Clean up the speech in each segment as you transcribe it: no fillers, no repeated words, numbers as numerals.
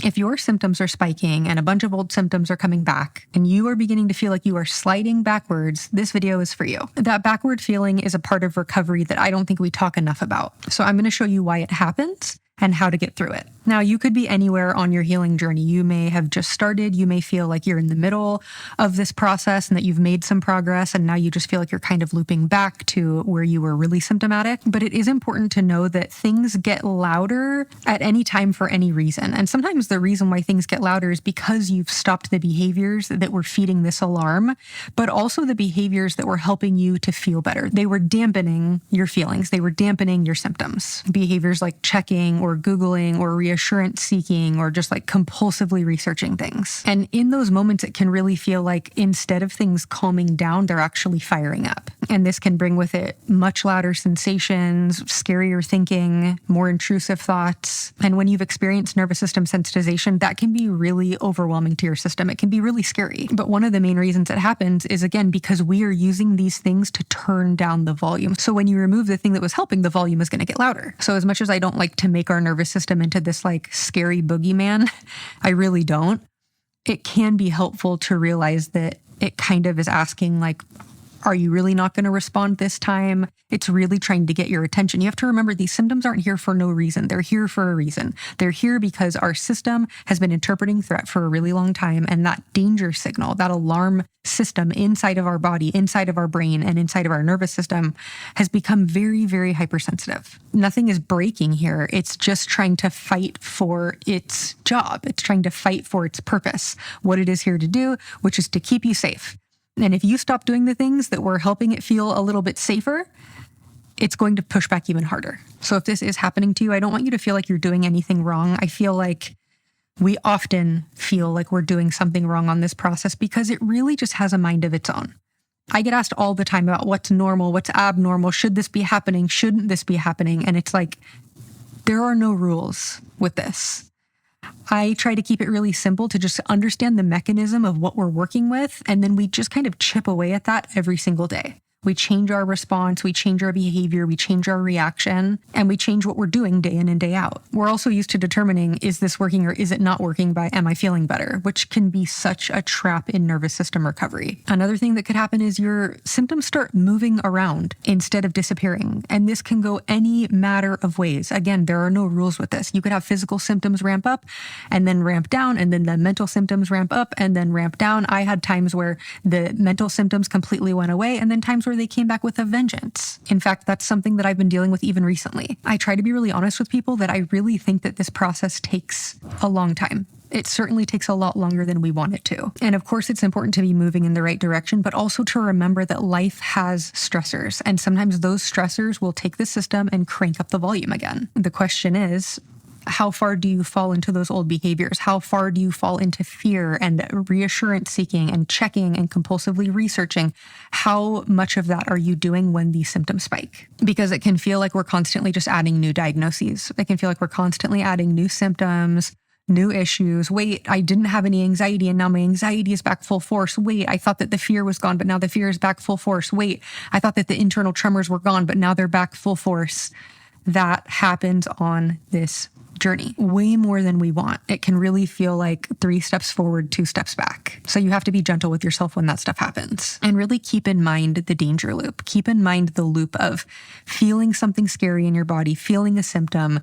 If your symptoms are spiking and a bunch of old symptoms are coming back and you are beginning to feel like you are sliding backwards, this video is for you. That backward feeling is a part of recovery that I don't think we talk enough about. So I'm going to show you why it happens and how to get through it. Now, you could be anywhere on your healing journey. You may have just started. You may feel like you're in the middle of this process and that you've made some progress, and now you just feel like you're kind of looping back to where you were really symptomatic. But it is important to know that things get louder at any time for any reason. And sometimes the reason why things get louder is because you've stopped the behaviors that were feeding this alarm, but also the behaviors that were helping you to feel better. They were dampening your feelings. They were dampening your symptoms. Behaviors like checking or Googling or reassurance seeking or just like compulsively researching things. And in those moments, it can really feel like instead of things calming down, they're actually firing up. And this can bring with it much louder sensations, scarier thinking, more intrusive thoughts. And when you've experienced nervous system sensitization, that can be really overwhelming to your system. It can be really scary. But one of the main reasons it happens is, again, because we are using these things to turn down the volume. So when you remove the thing that was helping, the volume is going to get louder. So as much as I don't like to make our nervous system into this like scary boogeyman, I really don't. It can be helpful to realize that it kind of is asking like, are you really not going to respond this time? It's really trying to get your attention. You have to remember these symptoms aren't here for no reason. They're here for a reason. They're here because our system has been interpreting threat for a really long time. And that danger signal, that alarm system inside of our body, inside of our brain, and inside of our nervous system has become very, very hypersensitive. Nothing is breaking here. It's just trying to fight for its job. It's trying to fight for its purpose, what it is here to do, which is to keep you safe. And if you stop doing the things that were helping it feel a little bit safer, it's going to push back even harder. So if this is happening to you, I don't want you to feel like you're doing anything wrong. I feel like we often feel like we're doing something wrong on this process because it really just has a mind of its own. I get asked all the time about what's normal, what's abnormal, should this be happening, shouldn't this be happening? And it's like, there are no rules with this. I try to keep it really simple to just understand the mechanism of what we're working with, and then we just kind of chip away at that every single day. We change our response, we change our behavior, we change our reaction, and we change what we're doing day in and day out. We're also used to determining, is this working or is it not working by, am I feeling better? Which can be such a trap in nervous system recovery. Another thing that could happen is your symptoms start moving around instead of disappearing. And this can go any matter of ways. Again, there are no rules with this. You could have physical symptoms ramp up and then ramp down, and then the mental symptoms ramp up and then ramp down. I had times where the mental symptoms completely went away, and then times where they came back with a vengeance. In fact, that's something that I've been dealing with even recently. I try to be really honest with people that I really think that this process takes a long time. It certainly takes a lot longer than we want it to. And of course, it's important to be moving in the right direction, but also to remember that life has stressors. And sometimes those stressors will take the system and crank up the volume again. The question is, how far do you fall into those old behaviors? How far do you fall into fear and reassurance seeking and checking and compulsively researching? How much of that are you doing when these symptoms spike? Because it can feel like we're constantly just adding new diagnoses. It can feel like we're constantly adding new symptoms, new issues. Wait, I didn't have any anxiety and now my anxiety is back full force. Wait, I thought that the fear was gone, but now the fear is back full force. Wait, I thought that the internal tremors were gone, but now they're back full force. That happens on this journey way more than we want. It can really feel like 3 steps forward, 2 steps back. So you have to be gentle with yourself when that stuff happens. And really keep in mind the danger loop. Keep in mind the loop of feeling something scary in your body, feeling a symptom,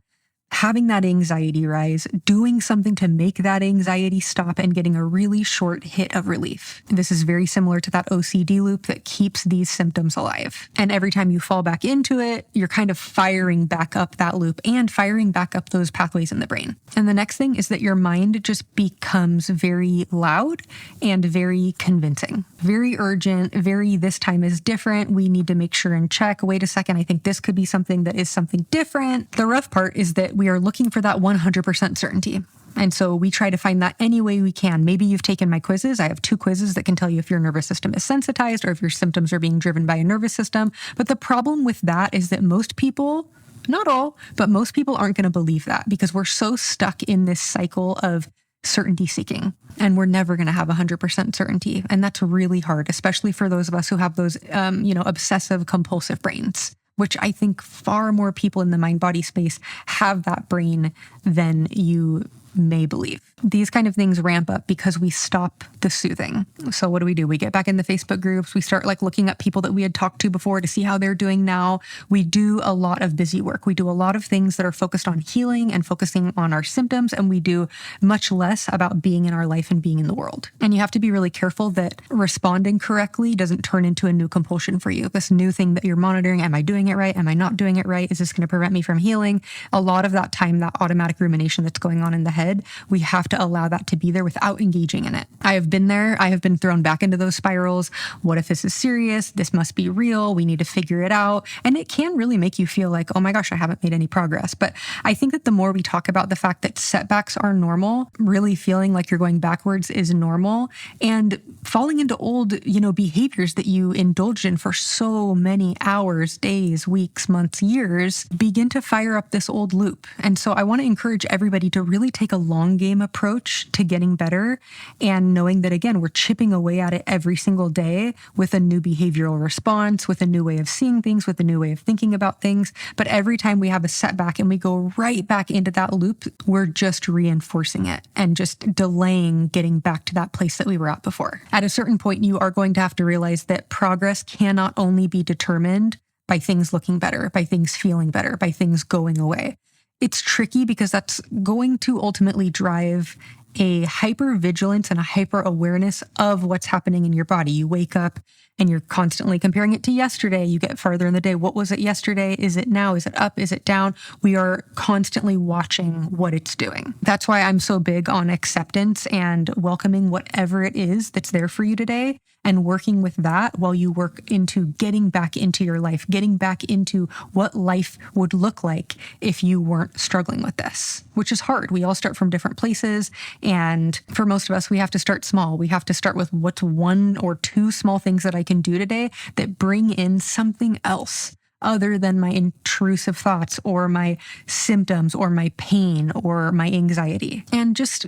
having that anxiety rise, doing something to make that anxiety stop, and getting a really short hit of relief. This is very similar to that OCD loop that keeps these symptoms alive. And every time you fall back into it, you're kind of firing back up that loop and firing back up those pathways in the brain. And the next thing is that your mind just becomes very loud and very convincing, very urgent, very this time is different. We need to make sure and check. Wait a second, I think this could be something that is something different. The rough part is that we are looking for that 100% certainty. And so we try to find that any way we can. Maybe you've taken my quizzes. I have 2 quizzes that can tell you if your nervous system is sensitized or if your symptoms are being driven by a nervous system. But the problem with that is that most people, not all, but most people aren't going to believe that because we're so stuck in this cycle of certainty seeking. And we're never going to have 100% certainty. And that's really hard, especially for those of us who have those, obsessive compulsive brains, which I think far more people in the mind-body space have that brain than you may believe. These kind of things ramp up because we stop the soothing. So what do? We get back in the Facebook groups. We start looking up people that we had talked to before to see how they're doing now. We do a lot of busy work. We do a lot of things that are focused on healing and focusing on our symptoms. And we do much less about being in our life and being in the world. And you have to be really careful that responding correctly doesn't turn into a new compulsion for you. This new thing that you're monitoring. Am I doing it right? Am I not doing it right? Is this going to prevent me from healing? A lot of that time, that automatic rumination that's going on in the head, we have to allow that to be there without engaging in it. I have been there. I have been thrown back into those spirals. What if this is serious? This must be real. We need to figure it out. And it can really make you feel like, oh my gosh, I haven't made any progress. But I think that the more we talk about the fact that setbacks are normal, really feeling like you're going backwards is normal, and falling into old, behaviors that you indulged in for so many hours, days, weeks, months, years, begin to fire up this old loop. And so I want to encourage everybody to really take a long game approach to getting better, and knowing that, again, we're chipping away at it every single day with a new behavioral response, with a new way of seeing things, with a new way of thinking about things. But every time we have a setback and we go right back into that loop, we're just reinforcing it and just delaying getting back to that place that we were at before. At a certain point, you are going to have to realize that progress cannot only be determined by things looking better, by things feeling better, by things going away. It's tricky because that's going to ultimately drive a hyper-vigilance and a hyper-awareness of what's happening in your body. You wake up and you're constantly comparing it to yesterday. You get farther in the day. What was it yesterday? Is it now? Is it up? Is it down? We are constantly watching what it's doing. That's why I'm so big on acceptance and welcoming whatever it is that's there for you today, and working with that while you work into getting back into your life, getting back into what life would look like if you weren't struggling with this, which is hard. We all start from different places. And for most of us, we have to start small. We have to start with what's one or two small things that I can do today that bring in something else other than my intrusive thoughts or my symptoms or my pain or my anxiety. And just,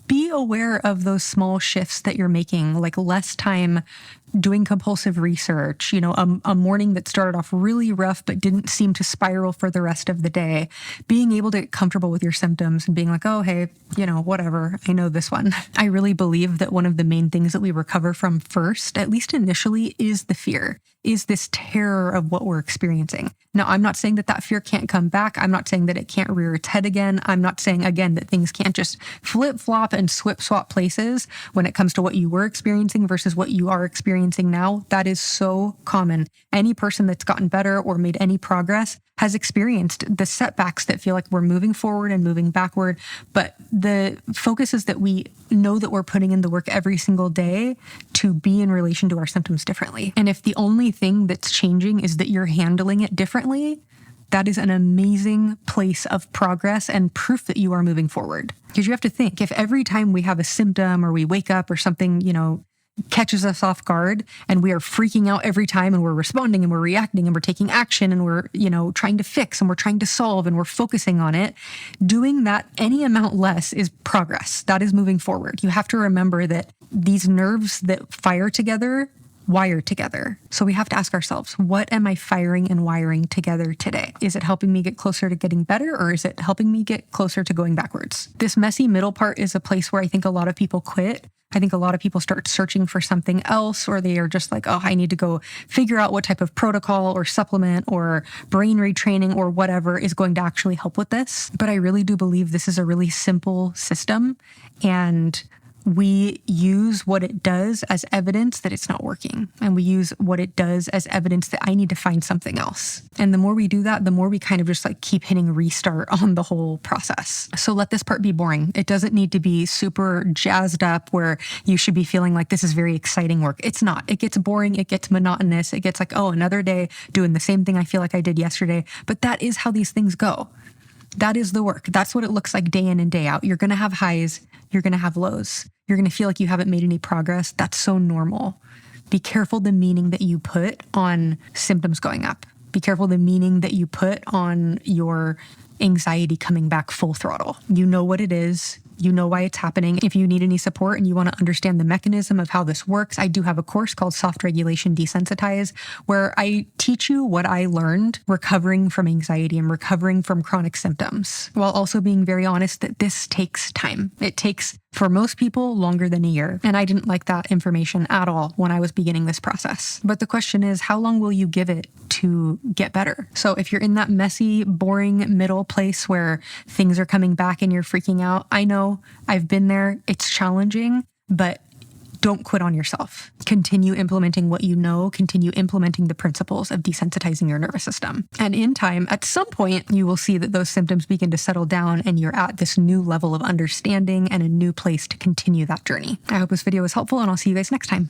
be aware of those small shifts that you're making, like less time doing compulsive research, a morning that started off really rough but didn't seem to spiral for the rest of the day, being able to get comfortable with your symptoms and being like, oh, hey, whatever, I know this one. I really believe that one of the main things that we recover from first, at least initially, is the fear, is this terror of what we're experiencing. Now, I'm not saying that that fear can't come back. I'm not saying that it can't rear its head again. I'm not saying, again, that things can't just flip-flop and swap places when it comes to what you were experiencing versus what you are experiencing now. That is so common. Any person that's gotten better or made any progress has experienced the setbacks that feel like we're moving forward and moving backward. But the focus is that we know that we're putting in the work every single day to be in relation to our symptoms differently. And if the only thing that's changing is that you're handling it differently, that is an amazing place of progress and proof that you are moving forward. Because you have to think, if every time we have a symptom or we wake up or something, catches us off guard and we are freaking out every time and we're responding and we're reacting and we're taking action and we're, trying to fix and we're trying to solve and we're focusing on it, doing that any amount less is progress. That is moving forward. You have to remember that these nerves that fire together wire together. So we have to ask ourselves, what am I firing and wiring together today? Is it helping me get closer to getting better, or is it helping me get closer to going backwards? This messy middle part is a place where I think a lot of people quit. I think a lot of people start searching for something else, or they are just like, oh, I need to go figure out what type of protocol or supplement or brain retraining or whatever is going to actually help with this. But I really do believe this is a really simple system, and we use what it does as evidence that it's not working. And we use what it does as evidence that I need to find something else. And the more we do that, the more we kind of just keep hitting restart on the whole process. So let this part be boring. It doesn't need to be super jazzed up where you should be feeling like this is very exciting work. It's not. It gets boring. It gets monotonous. It gets like, oh, another day doing the same thing I feel like I did yesterday. But that is how these things go. That is the work. That's what it looks like day in and day out. You're going to have highs. You're going to have lows. You're going to feel like you haven't made any progress. That's so normal. Be careful the meaning that you put on symptoms going up. Be careful the meaning that you put on your anxiety coming back full throttle. You know what it is. you know why it's happening. If you need any support and you want to understand the mechanism of how this works, I do have a course called Soft Regulation Desensitize, where I teach you what I learned recovering from anxiety and recovering from chronic symptoms, while also being very honest that this takes time. It takes, for most people, longer than a year. And I didn't like that information at all when I was beginning this process. But the question is, how long will you give it to get better? So if you're in that messy, boring middle place where things are coming back and you're freaking out, I know, I've been there. It's challenging, but don't quit on yourself. Continue implementing what you know, continue implementing the principles of desensitizing your nervous system. And in time, at some point, you will see that those symptoms begin to settle down and you're at this new level of understanding and a new place to continue that journey. I hope this video was helpful, and I'll see you guys next time.